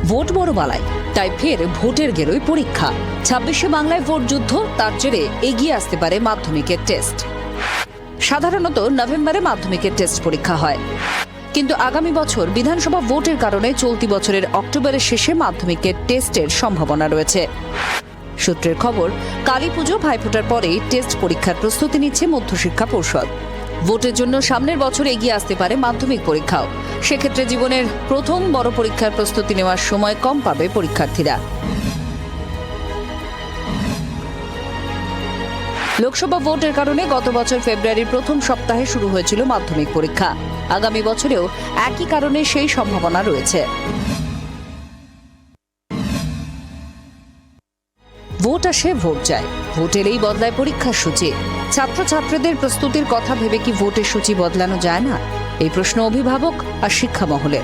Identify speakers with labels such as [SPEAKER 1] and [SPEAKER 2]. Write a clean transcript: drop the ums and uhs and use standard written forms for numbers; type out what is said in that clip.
[SPEAKER 1] Vote বড় বালাই, তাই ফের ভোটের গেরোয় পরীক্ষা। 26শে বাংলায় ভোট যুদ্ধ, তার জেরে এগিয়ে আসতে পারে মাধ্যমিকের টেস্ট। সাধারণত নভেম্বরে মাধ্যমিকের টেস্ট পরীক্ষা হয়, কিন্তু আগামী বছর বিধানসভা ভোটের কারণে চলতি বছরের অক্টোবরের শেষে মাধ্যমিকের টেস্টের সম্ভাবনা রয়েছে। সূত্রের খবর, কালী পুজো ভাইফোঁটার পরেই টেস্ট পরীক্ষার প্রস্তুতি নিচ্ছে মধ্যশিক্ষা পর্ষদ। ভোটের জন্য সামনের বছর এগিয়ে আসতে পারে মাধ্যমিক পরীক্ষাও। সেক্ষেত্রে জীবনের প্রথম বড় পরীক্ষার প্রস্তুতি নেওয়ার সময় কম পাবে পরীক্ষার্থীরা। লোকসভা ভোটের কারণে গত বছর ফেব্রুয়ারির প্রথম সপ্তাহে শুরু হয়েছিল মাধ্যমিক পরীক্ষা। আগামী বছরেও একই কারণে সেই সম্ভাবনা রয়েছে। ভোট আসে, ভোট যায়, ভোট এলেই বদলায় পরীক্ষার সূচি। ছাত্রছাত্রীদের প্রস্তুতির কথা ভেবে কি ভোটের সূচি বদলানো যায় না? এই প্রশ্ন অভিভাবক আর শিক্ষা মহলে।